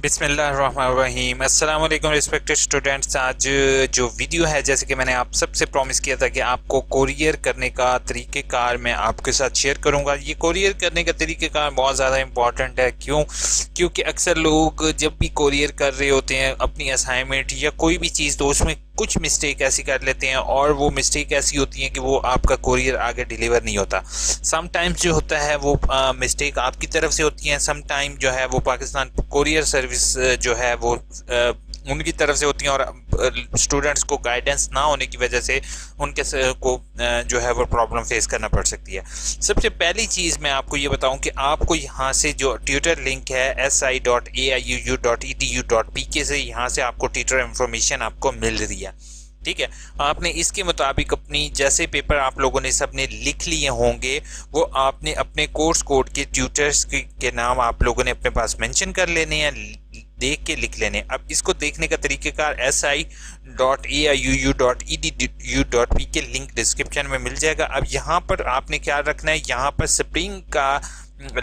बिस्मिल्लाहिर्रहमानिर्रहीम। अस्सलाम वालेकुम रिस्पेक्टेड स्टूडेंट्स। आज जो वीडियो है, जैसे कि मैंने आप सबसे प्रॉमिस किया था कि आपको कोरियर करने का तरीक़ेकार मैं आपके साथ शेयर करूंगा। ये कोरियर करने का तरीक़ेकार बहुत ज़्यादा इंपॉर्टेंट है। क्योंकि अक्सर लोग जब भी कोरियर कर रहे होते हैं अपनी असाइनमेंट या कोई भी चीज़, तो उसमें कुछ मिस्टेक ऐसी कर लेते हैं और वो मिस्टेक ऐसी होती है कि वो आपका कोरियर आगे डिलीवर नहीं होता। समटाइम्स जो होता है वो मिस्टेक आपकी तरफ से होती है, समटाइम जो है वो पाकिस्तान कोरियर सर्विस जो है वो उनकी तरफ से होती हैं और स्टूडेंट्स को गाइडेंस ना होने की वजह से उनके को जो है वो प्रॉब्लम फेस करना पड़ सकती है। सबसे पहली चीज़ मैं आपको ये बताऊं कि आपको यहाँ से जो ट्यूटर लिंक है si.aiuu.edu.pk से, यहाँ से आपको ट्यूटर इंफॉर्मेशन आपको मिल रही है। ठीक है, आपने इसके मुताबिक अपनी जैसे पेपर आप लोगों ने सबने लिख लिए होंगे वो आपने अपने कोर्स कोड के ट्यूटर्स के नाम आप लोगों ने अपने पास मेंशन कर लेने हैं, देख के लिख लेने। अब इसको देखने का तरीक़ेकार si.aiuu.edu.pk लिंक डिस्क्रिप्शन में मिल जाएगा। अब यहाँ पर आपने क्या रखना है, यहाँ पर स्प्रिंग का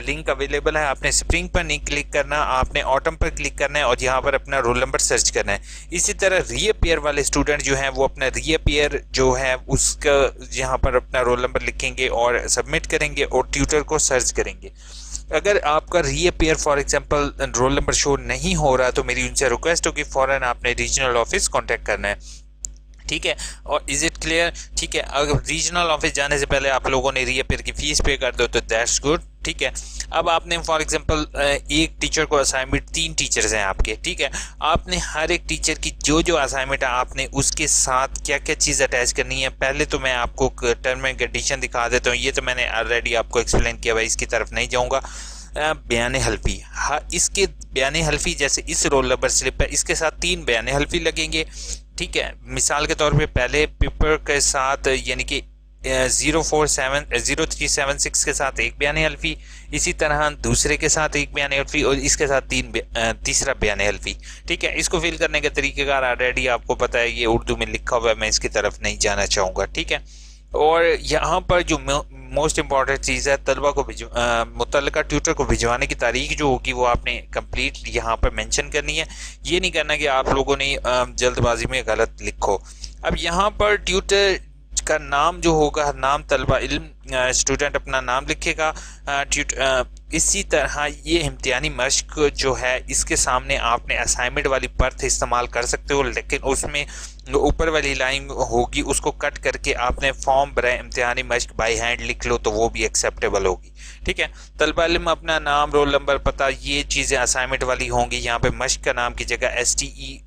लिंक अवेलेबल है, आपने स्प्रिंग पर नहीं क्लिक करना, आपने ऑटम पर क्लिक करना है और यहाँ पर अपना रोल नंबर सर्च करना है। इसी तरह रीअपेयर वाले स्टूडेंट जो हैं वो अपना रीअपेयर जो है उसका यहाँ पर अपना रोल नंबर लिखेंगे और सबमिट करेंगे और ट्यूटर को सर्च करेंगे। अगर आपका reappear for example roll number show नहीं हो रहा तो मेरी उनसे रिक्वेस्ट होगी फ़ौरन आपने रीजनल ऑफिस कांटेक्ट करना है। ठीक है, और इज इट क्लियर? ठीक है, अगर रीजनल ऑफिस जाने से पहले आप लोगों ने रीअपेयर की फीस पे कर दो तो दैट्स गुड। ठीक है, अब आपने फॉर एग्जांपल एक टीचर को असाइनमेंट, 3 टीचर्स हैं आपके। ठीक है, आपने हर एक टीचर की जो जो असाइनमेंट है आपने उसके साथ क्या क्या चीज़ अटैच करनी है। पहले तो मैं आपको टर्म एंड कंडीशन दिखा देता हूँ, ये तो मैंने ऑलरेडी आपको एक्सप्लेन किया, भाई इसकी तरफ नहीं जाऊँगा। बयान हल्फी, हाँ, इसके बयान हल्फी जैसे इस रोल नंबर स्लिप है इसके साथ 3 बयान हल्फी लगेंगे। ठीक है, मिसाल के तौर पे पहले पेपर के साथ यानी कि 0376 के साथ एक बयान हल्फी, इसी तरह दूसरे के साथ एक बयान हल्फी और इसके साथ तीसरा बयान हल्फी। ठीक है, इसको फिल करने का तरीक़ेकार ऑलरेडी आपको पता है, ये उर्दू में लिखा हुआ है, मैं इसकी तरफ नहीं जाना चाहूँगा। ठीक है, और यहाँ पर जो मोस्ट इम्पॉर्टेंट चीज़ है, तलबा को मुतल्लिका ट्यूटर को भिजवाने की तारीख जो होगी वो आपने कंप्लीट यहाँ पर मेंशन करनी है। ये नहीं करना कि आप लोगों ने जल्दबाजी में गलत लिखो। अब यहाँ पर ट्यूटर का नाम जो होगा, नाम तलबा इल्म स्टूडेंट अपना नाम लिखेगा। इसी तरह ये इम्तिहानी मश्क जो है इसके सामने आपने असाइनमेंट वाली पर्थ इस्तेमाल कर सकते हो, लेकिन उसमें ऊपर वाली लाइन होगी उसको कट करके आपने फॉर्म बराए इम्तिहानी मश्क बाई हैंड लिख लो तो वो भी एक्सेप्टेबल होगी। ठीक है, तलबा इल्म अपना नाम, रोल नंबर, पता, ये चीज़ें असाइनमेंट वाली होंगी। यहाँ पे मश्क का नाम की जगह STE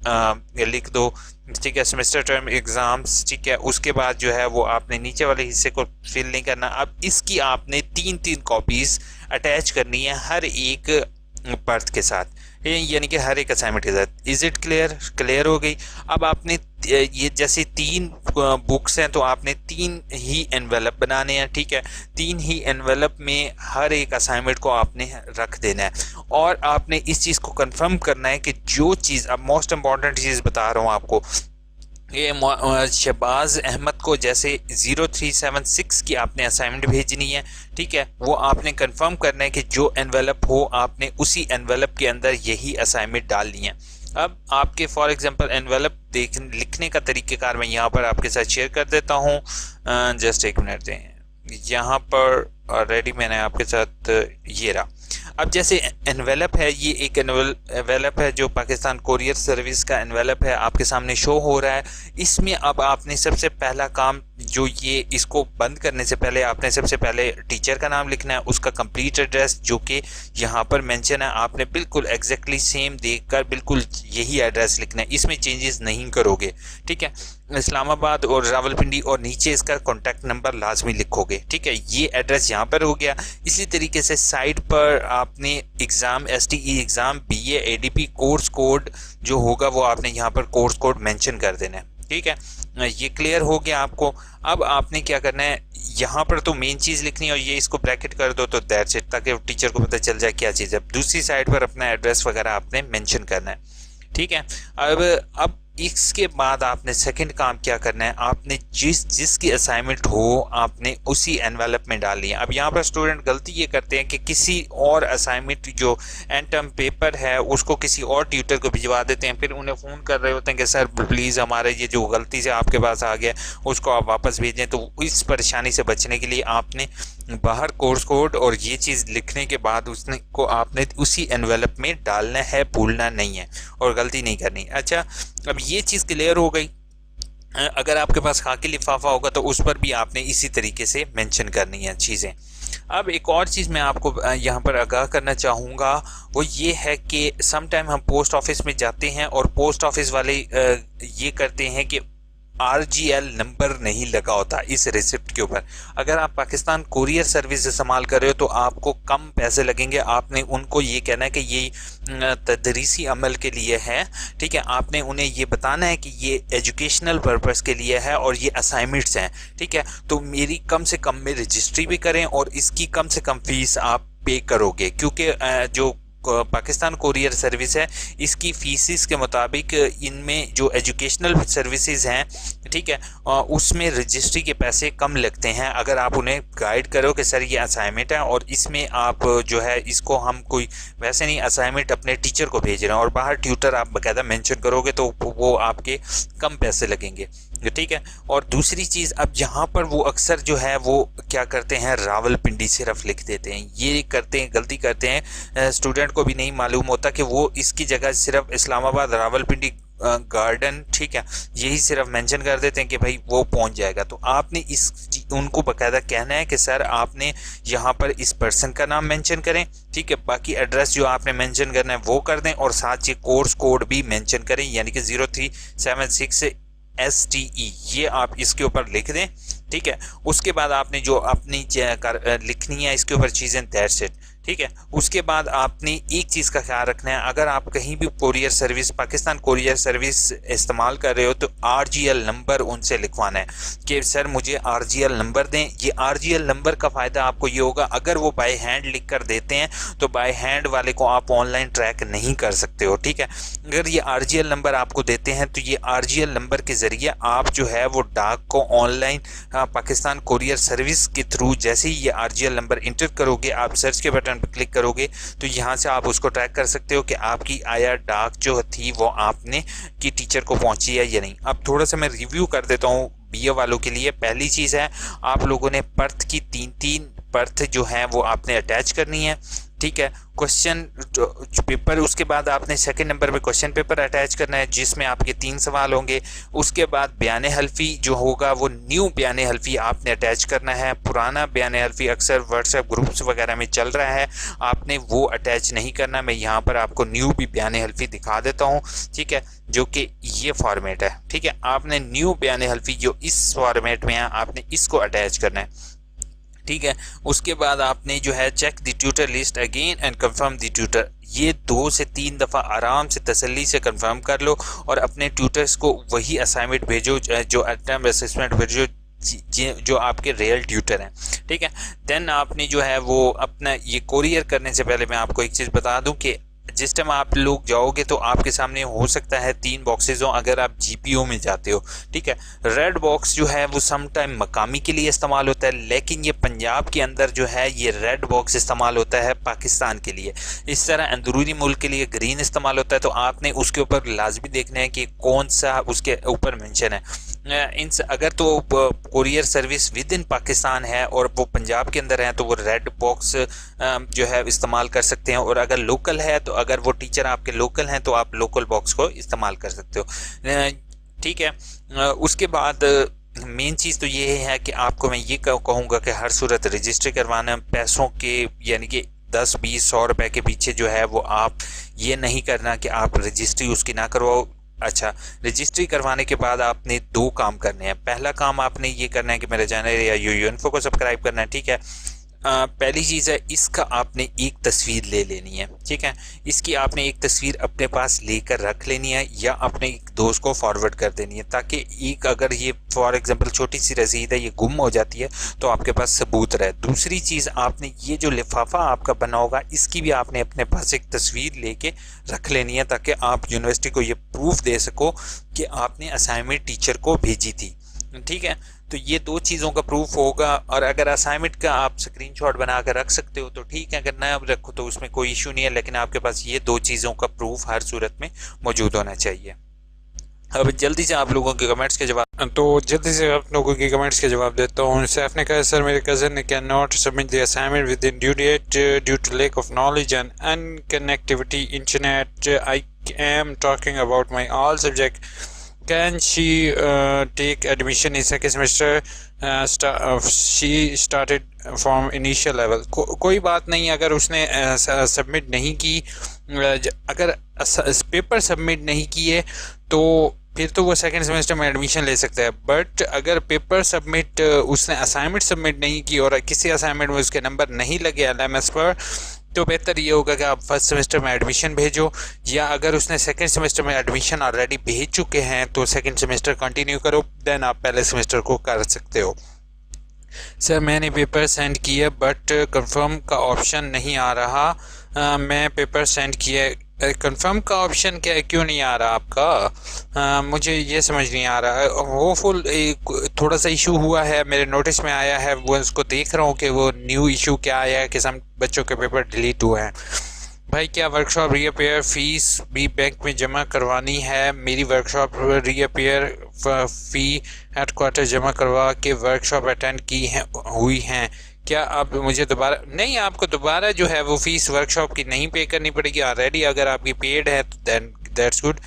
लिख दो। ठीक है, सेमेस्टर टर्म एग्ज़ाम्स। ठीक है, उसके बाद जो है वो आपने नीचे वाले हिस्से को फिल नहीं करना। अब इसकी आपने 3-3 कॉपीज़ अटैच करनी है हर एक पर्थ के साथ, यानी कि हर एक असाइनमेंट के साथ। Is it clear? क्लियर हो गई। अब आपने ये जैसे 3 बुक्स हैं तो आपने 3 ही एनवेलप बनाने हैं। ठीक है, 3 ही एनवेलप में हर एक असाइनमेंट को आपने रख देना है और आपने इस चीज़ को कंफर्म करना है कि जो चीज़, अब मोस्ट इम्पॉर्टेंट चीज़ बता रहा हूँ आपको, ये शहबाज अहमद को जैसे 0376 की आपने असाइनमेंट भेजनी है। ठीक है, वो आपने कंफर्म करना है कि जो एनवेलप हो आपने उसी एनवेलप के अंदर यही असाइनमेंट डालनी है। अब आपके फॉर एग्जांपल एनवेलप लिखने का तरीक़ेकार मैं यहाँ पर आपके साथ शेयर कर देता हूँ। जस्ट एक मिनट दें, यहाँ पर ऑलरेडी मैंने आपके साथ ये रहा। अब जैसे एनवेलप है, ये एक एनवेलप है जो पाकिस्तान कोरियर सर्विस का एनवेलप है, आपके सामने शो हो रहा है। इसमें अब आपने सबसे पहला काम जो ये इसको बंद करने से पहले आपने सबसे पहले टीचर का नाम लिखना है, उसका कंप्लीट एड्रेस जो कि यहाँ पर मेंशन है आपने बिल्कुल एग्जैक्टली सेम देखकर बिल्कुल यही एड्रेस लिखना है, इसमें चेंजेस नहीं करोगे। ठीक है, इस्लामाबाद और रावलपिंडी और नीचे इसका कॉन्टैक्ट नंबर लाजमी लिखोगे। ठीक है, ये एड्रेस यहाँ पर हो गया। इसी तरीके से साइड पर आपने exam STE exam BA ADP course code जो होगा वो आपने यहाँ पर कोर्स कोड मेंशन कर देना है। ठीक है, ये क्लियर हो गया आपको। अब आपने क्या करना है, यहाँ पर तो मेन चीज़ लिखनी है और ये इसको ब्रैकेट कर दो तो दैट्स इट, ताकि टीचर को पता चल जाए क्या चीज़ है। दूसरी साइड पर अपना एड्रेस वगैरह आपने मेंशन करना है। ठीक है, अब इसके बाद आपने सेकंड काम क्या करना है, आपने जिसकी असाइनमेंट हो आपने उसी एनवेलप में डालनी है। अब यहाँ पर स्टूडेंट गलती ये करते हैं कि किसी और असाइनमेंट जो एंड टर्म पेपर है उसको किसी और ट्यूटर को भिजवा देते हैं, फिर उन्हें फ़ोन कर रहे होते हैं कि सर प्लीज़ हमारे ये जो गलती से आपके पास आ गया उसको आप वापस भेजें। तो इस परेशानी से बचने के लिए आपने बाहर कोर्स कोड और ये चीज़ लिखने के बाद उसने को आपने उसी एनवेलप में डालना है, भूलना नहीं है और गलती नहीं करनी। अच्छा, अब ये चीज़ क्लियर हो गई। अगर आपके पास खाकी लिफाफा होगा तो उस पर भी आपने इसी तरीके से मेंशन करनी है चीज़ें। अब एक और चीज़ मैं आपको यहाँ पर आगाह करना चाहूँगा, वो ये है कि समटाइम हम पोस्ट ऑफिस में जाते हैं और पोस्ट ऑफिस वाले ये करते हैं कि RGL नंबर नहीं लगा होता इस रिसिप्ट के ऊपर। अगर आप पाकिस्तान कुरियर सर्विस इस्तेमाल कर रहे हो तो आपको कम पैसे लगेंगे। आपने उनको ये कहना है कि ये तदरीसी अमल के लिए है, ठीक है। आपने उन्हें ये बताना है कि ये एजुकेशनल पर्पस के लिए है और ये असाइनमेंट्स हैं, ठीक है। तो मेरी कम से कम में रजिस्ट्री भी करें और इसकी कम से कम फीस आप पे करोगे, क्योंकि जो पाकिस्तान कुरियर सर्विस है इसकी फीसिस के मुताबिक इनमें जो एजुकेशनल सर्विसेज हैं, ठीक है, उसमें रजिस्ट्री के पैसे कम लगते हैं। अगर आप उन्हें गाइड करो कि सर ये असाइनमेंट है और इसमें आप जो है इसको हम कोई वैसे नहीं असाइनमेंट अपने टीचर को भेज रहे हैं और बाहर ट्यूटर आप बाकायदा मेंशन करोगे तो वो आपके कम पैसे लगेंगे, ठीक है। और दूसरी चीज़, अब यहाँ पर वो अक्सर जो है वो क्या करते हैं, रावलपिंडी सिर्फ लिख देते हैं। ये करते हैं, गलती करते हैं, स्टूडेंट को भी नहीं मालूम होता कि वो इसकी जगह सिर्फ इस्लामाबाद रावलपिंडी गार्डन, ठीक है, यही सिर्फ मेंशन कर देते हैं कि भाई वो पहुंच जाएगा। तो आपने उनको बाकायदा कहना है कि सर आपने यहाँ पर इस पर्सन का नाम मेंशन करें, ठीक है, बाकी एड्रेस जो आपने मेंशन करना है वो कर दें और साथ ये कोर्स कोड भी मेंशन करें, यानी कि 0376 STE ये आप इसके ऊपर लिख दें, ठीक है। उसके बाद आपने जो अपनी लिखनी है इसके ऊपर चीज़ें, दैट्स इट, ठीक है। उसके बाद आपने एक चीज़ का ख्याल रखना है, अगर आप कहीं भी courier service, Pakistan courier service इस्तेमाल कर रहे हो तो RGL नंबर उनसे लिखवाना है कि सर मुझे RGL नंबर दें। ये RGL नंबर का फ़ायदा आपको ये होगा, अगर वो बाय हैंड लिख कर देते हैं तो बाय हैंड वाले को आप ऑनलाइन ट्रैक नहीं कर सकते हो, ठीक है। अगर ये RGL नंबर आपको देते हैं तो ये RGL नंबर के ज़रिए आप जो है वो डाक को ऑनलाइन पाकिस्तान कुरियर सर्विस के थ्रू जैसे ही ये RGL नंबर इंटर करोगे, आप सर्च के बटन पर क्लिक करोगे तो यहाँ से आप उसको ट्रैक कर सकते हो कि आपकी आया डाक जो थी वो आपने की टीचर को पहुँची है या नहीं। अब थोड़ा सा मैं रिव्यू कर देता हूँ BA वालों के लिए। पहली चीज़ है, आप लोगों ने पर्थ की 3-3 पर्थ जो है वो आपने अटैच करनी है, ठीक है, क्वेश्चन पेपर। उसके बाद आपने सेकंड नंबर पे क्वेश्चन पेपर अटैच करना है जिसमें आपके 3 सवाल होंगे। उसके बाद बयान हल्फी जो होगा वो न्यू बयान हल्फी आपने अटैच करना है। पुराना बयान हल्फी अक्सर व्हाट्सएप ग्रुप्स वगैरह में चल रहा है, आपने वो अटैच नहीं करना। मैं यहाँ पर आपको न्यू भी बयान हल्फी दिखा देता हूँ, ठीक है, जो कि ये फॉर्मेट है, ठीक है। आपने न्यू बयान हल्फी जो इस फॉर्मेट में है आपने इसको अटैच करना है, ठीक है। उसके बाद आपने जो है check the tutor list again and confirm the tutor, ये 2 से 3 दफ़ा आराम से तसल्ली से कंफर्म कर लो और अपने ट्यूटर्स को वही असाइनमेंट भेजो जो अटेम्प्ट असेसमेंट भेजो जो आपके रियल ट्यूटर हैं, ठीक है। देन आपने जो है वो अपना ये कोरियर करने से पहले मैं आपको एक चीज़ बता दूं कि जिस टाइम आप लोग जाओगे तो आपके सामने हो सकता है 3 बॉक्सेज हो अगर आप GPO में जाते हो, ठीक है। रेड बॉक्स जो है वो सम टाइम मकामी के लिए इस्तेमाल होता है, लेकिन ये पंजाब के अंदर जो है ये रेड बॉक्स इस्तेमाल होता है पाकिस्तान के लिए। इस तरह अंदरूनी मुल्क के लिए ग्रीन इस्तेमाल होता है। तो आपने उसके ऊपर लाजमी देखना है कि कौन सा उसके ऊपर मेंशन है। अगर तो courier service with in Pakistan है और वो पंजाब के अंदर है तो वो रेड बॉक्स जो है इस्तेमाल कर सकते हैं, और अगर लोकल है तो अगर वो टीचर आपके लोकल हैं तो आप लोकल बॉक्स को इस्तेमाल कर सकते हो, ठीक है। उसके बाद मेन चीज़ तो ये है कि आपको मैं ये कहूँगा कि हर सूरत रजिस्ट्री करवाना, पैसों के यानी कि 10-20-100 रुपए के पीछे जो है वो आप ये नहीं करना कि आप रजिस्ट्री उसकी ना करवाओ। अच्छा, रजिस्ट्री करवाने के बाद आपने 2 काम करने हैं। पहला काम आपने ये करना है कि मेरे चैनल या यूइंफो को सब्सक्राइब करना है, ठीक है। पहली चीज़ है, इसका आपने एक तस्वीर ले लेनी है, ठीक है। इसकी आपने एक तस्वीर अपने पास लेकर रख लेनी है या अपने एक दोस्त को फॉरवर्ड कर देनी है, ताकि एक अगर ये फॉर एग्जांपल छोटी सी रसीद है ये गुम हो जाती है तो आपके पास सबूत रहे। दूसरी चीज़, आपने ये जो लिफाफा आपका बना होगा इसकी भी आपने अपने पास एक तस्वीर लेके रख लेनी है, ताकि आप यूनिवर्सिटी को ये प्रूफ दे सको कि आपने असाइनमेंट टीचर को भेजी थी, ठीक है। तो ये दो चीज़ों का प्रूफ होगा। और अगर असाइनमेंट का आप स्क्रीनशॉट बना कर रख सकते हो तो ठीक है, अगर ना रखो तो उसमें कोई इशू नहीं है, लेकिन आपके पास ये दो चीज़ों का प्रूफ हर सूरत में मौजूद होना चाहिए। अब जल्दी से आप लोगों के कमेंट्स के जवाब देता हूँ। सैफ ने कहा, सर मेरे cousin can not submit the assignment within due date due to lack of knowledge and unconnectivity internet. I am talking about my all subject. Can she take admission in second semester? She started from initial level. कोई बात नहीं, अगर उसने submit नहीं की, अगर paper submit नहीं किए तो फिर तो वो सेकंड सेमेस्टर में एडमिशन ले सकता है। बट अगर पेपर सबमिट उसने असाइनमेंट सबमिट नहीं की और किसी असाइनमेंट में उसके नंबर नहीं लगे LMS पर, तो बेहतर ये होगा कि आप फर्स्ट सेमेस्टर में एडमिशन भेजो, या अगर उसने सेकंड सेमेस्टर में एडमिशन ऑलरेडी भेज चुके हैं तो सेकंड सेमेस्टर कंटिन्यू करो, देन आप पहले सेमेस्टर को कर सकते हो। सर मैंने पेपर सेंड किया बट कंफर्म का ऑप्शन नहीं आ रहा। मैं पेपर सेंड किया, कंफर्म का ऑप्शन क्या क्यों नहीं आ रहा आपका? मुझे ये समझ नहीं आ रहा है। होपफुल थोड़ा सा इशू हुआ है, मेरे नोटिस में आया है, वो उसको देख रहा हूँ कि वो न्यू इशू क्या आया है कि सब बच्चों के पेपर डिलीट हुए हैं। भाई क्या वर्कशॉप रीअपेयर फीस भी बैंक में जमा करवानी है? मेरी वर्कशॉप रीअपेयर फ़ी हेडक्वार्टर जमा करवा के वर्कशॉप अटेंड की हुई हैं। क्या आप मुझे दोबारा नहीं, आपको दोबारा जो है वो फ़ीस वर्कशॉप की नहीं पे करनी पड़ेगी। ऑलरेडी अगर आपकी पेड है तो दैन दैट्स गुड।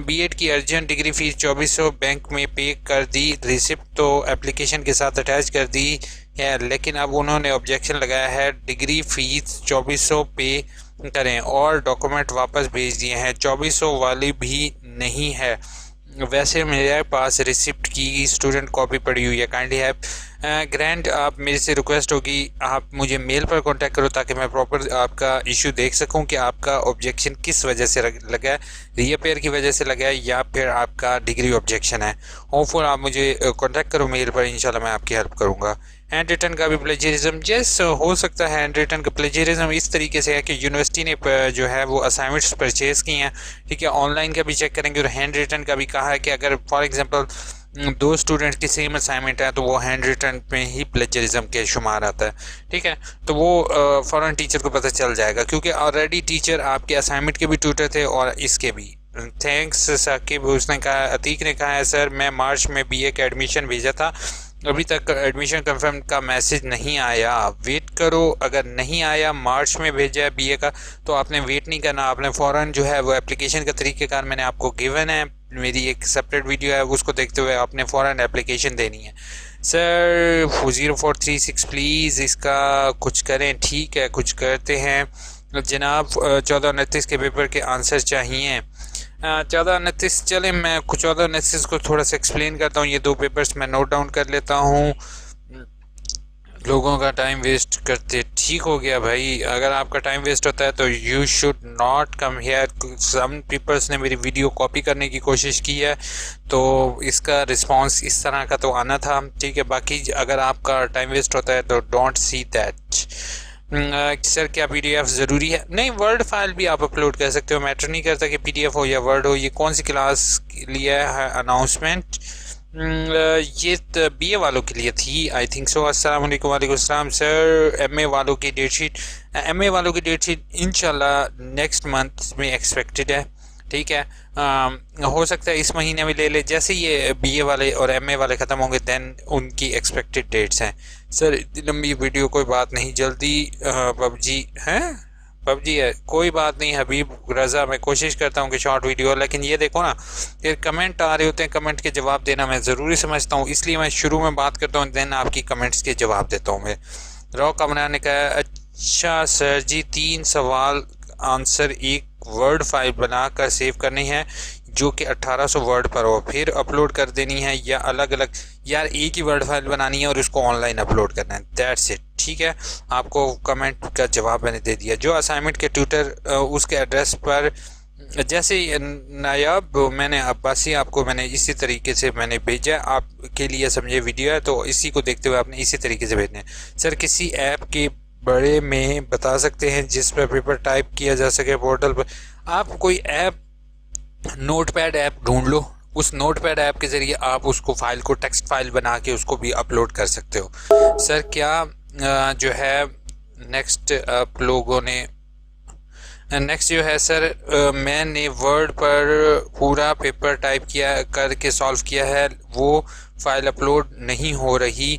बीएड की अर्जेंट डिग्री फ़ीस 2400 बैंक में पे कर दी, रिसिप्ट तो एप्लीकेशन के साथ अटैच कर दी है, लेकिन अब उन्होंने ऑब्जेक्शन लगाया है डिग्री फ़ीस 2400 पे करें और डॉक्यूमेंट वापस भेज दिए हैं। 2400 वाली भी नहीं है, वैसे मेरे पास रिसिप्ट की स्टूडेंट कॉपी पड़ी हुई है। काइंडली हैव ग्रैंड, आप मेरे से रिक्वेस्ट होगी आप मुझे मेल पर कांटेक्ट करो ताकि मैं प्रॉपर आपका इशू देख सकूं कि आपका ऑब्जेक्शन किस वजह से लगा है, रीअपेयर की वजह से लगा है या फिर आपका डिग्री ऑब्जेक्शन है। होपफुल आप मुझे कांटेक्ट करो मेल पर, इंशाल्लाह मैं आपकी हेल्प करूंगा। हैंड रिटन का भी प्लेजरिज्म, जैस हो सकता है। हैंड रिटन का प्लेजरिज्म इस तरीके से है कि यूनिवर्सिटी ने जो है वो असाइनमेंट्स परचेज़ की हैं, ठीक है। ऑनलाइन का भी चेक करेंगे और हैंड रिटन का भी कहा है कि अगर फॉर एग्जांपल दो स्टूडेंट की सेम असाइनमेंट है तो वो हैंड रिटन में ही प्लेजरिज्म के शुमार आता है, ठीक है। तो वो फ़ौरन टीचर को पता चल जाएगा, क्योंकि ऑलरेडी टीचर आपके असाइनमेंट के भी ट्यूटर थे और इसके भी। थैंक्स साकिब, उसने कहा, अतीक ने कहा है सर मैं मार्च में BA का एडमिशन भेजा था, अभी तक एडमिशन कंफर्म का मैसेज नहीं आया। वेट करो, अगर नहीं आया, मार्च में भेजा है BA का, तो आपने वेट नहीं करना, आपने फ़ौरन जो है वो एप्लीकेशन का तरीक़ेकार मैंने आपको गिवन है, मेरी एक सेपरेट वीडियो है, उसको देखते हुए आपने फ़ौरन एप्लीकेशन देनी है। सर 0436 प्लीज़ इसका कुछ करें। ठीक है, कुछ करते हैं जनाब। 1429 के पेपर के आंसर चाहिए। 1429 चले, मैं कुछ 1429 को थोड़ा सा एक्सप्लेन करता हूँ। ये दो पेपर्स मैं नोट डाउन कर लेता हूँ, लोगों का टाइम वेस्ट करते। ठीक हो गया भाई, अगर आपका टाइम वेस्ट होता है तो you should not come here. Some peoples ने मेरी वीडियो कॉपी करने की कोशिश की है, तो इसका रिस्पांस इस तरह का तो आना था, ठीक है। बाकी अगर आपका टाइम वेस्ट होता है तो डोंट सी दैट। सर क्या PDF ज़रूरी है? नहीं, वर्ड फाइल भी आप अपलोड कर सकते हो, मैटर नहीं करता कि PDF हो या वर्ड हो। ये कौन सी क्लास के लिए है अनाउंसमेंट? ये BA वालों के लिए थी, आई थिंक सो। अस्सलाम वालेकुम। वालेकुम सलाम। सर MA वालों की डेट शीट, MA वालों की डेट शीट इंशाल्लाह नेक्स्ट मंथ में एक्सपेक्टेड है, ठीक है। हो सकता है इस महीने में ले ले, जैसे ये BA वाले और MA वाले ख़त्म होंगे दैन उनकी एक्सपेक्टेड डेट्स हैं। सर इतनी लंबी वीडियो कोई बात नहीं, जल्दी PUBG है, PUBG है, कोई बात नहीं हबीब रज़ा, मैं कोशिश करता हूँ कि शॉर्ट वीडियो। लेकिन ये देखो ना, फिर कमेंट आ रहे होते हैं, कमेंट के जवाब देना मैं ज़रूरी समझता हूँ, इसलिए मैं शुरू में बात करता हूँ, दैन आपकी कमेंट्स के जवाब देता हूँ मैं। रॉ कमरा ने कहा अच्छा सर जी 3 सवाल आंसर एक वर्ड फाइल बनाकर सेव करनी है जो कि 1800 वर्ड पर हो, फिर अपलोड कर देनी है, या अलग अलग? यार एक ही वर्ड फाइल बनानी है और उसको ऑनलाइन अपलोड करना है, दैट्स इट। ठीक है, आपको कमेंट का जवाब मैंने दे दिया। जो असाइनमेंट के ट्यूटर उसके एड्रेस पर जैसे नायाब मैंने अब्बासी आपको मैंने इसी तरीके से मैंने भेजा, आपके लिए समझे वीडियो है तो इसी को देखते हुए आपने इसी तरीके से भेजना है। सर किसी ऐप के बड़े में बता सकते हैं जिस पर पेपर टाइप किया जा सके पोर्टल पर? आप कोई ऐप, नोटपैड ऐप ढूंढ लो, उस नोटपैड ऐप के ज़रिए आप उसको फाइल को टेक्स्ट फाइल बना के उसको भी अपलोड कर सकते हो। सर क्या जो है नेक्स्ट आप लोगों ने नेक्स्ट जो है सर मैंने वर्ड पर पूरा पेपर टाइप किया करके सॉल्व किया है, वो फाइल अपलोड नहीं हो रही,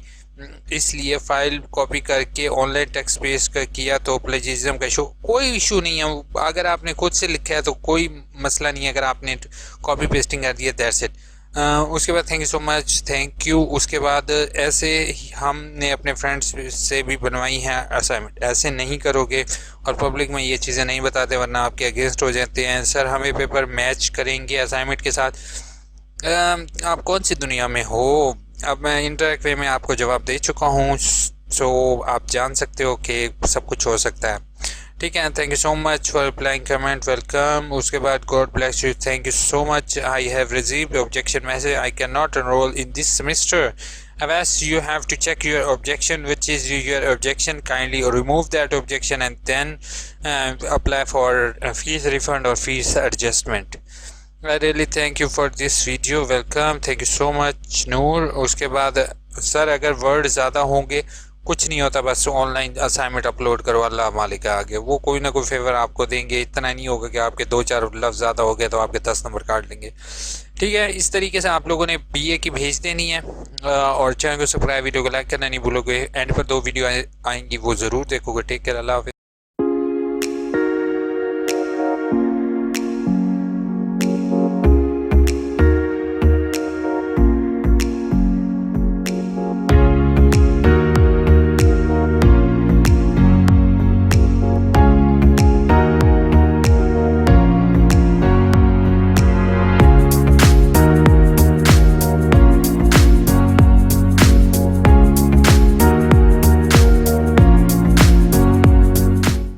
इसलिए फाइल कॉपी करके ऑनलाइन टेक्स्ट पेस्ट कर किया तो प्लेजिज्म का इशू? कोई इशू नहीं है, अगर आपने खुद से लिखा है तो कोई मसला नहीं है, अगर आपने कॉपी पेस्टिंग कर दिया दैट्स इट। उसके बाद thank you so much, thank you. उसके बाद ऐसे ही हमने अपने फ्रेंड्स से भी बनवाई हैं असाइनमेंट, ऐसे नहीं करोगे और पब्लिक में ये चीज़ें नहीं बताते वरना आपके अगेंस्ट हो जाते हैं। सर हमें पेपर मैच करेंगे असाइनमेंट के साथ? आप कौन सी दुनिया में हो? अब मैं इंटरेक्ट वे में आपको जवाब दे चुका हूँ, सो आप जान सकते हो कि सब कुछ हो सकता है। ठीक है, thank you so much for applying comment, welcome. उसके बाद God bless you, thank you so much. I have received objection message, I can not enrol in this semester. As you have to check your objection, which is your objection, kindly remove that objection and then apply for fees refund or fees adjustment. I really thank you for this video, welcome, thank you so much नूर। उसके बाद sir अगर word ज़्यादा होंगे कुछ नहीं होता, बस online assignment upload करो, अल्लाह मालिक है आगे, वो कोई ना कोई फेवर आपको देंगे। इतना नहीं होगा कि आपके 2-4 लफ्ज़ ज़्यादा हो गए तो आपके 10 नंबर काट लेंगे। ठीक है, इस तरीके से आप लोगों ने BA की भेज देनी है और चैनल को सब्सक्राइब, वीडियो को लाइक करना नहीं भूलोगे। एंड पर 2 वीडियो आएंगी वो ज़रूर देखोगे। टेक केयर, अल्लाह हाफ़िज़।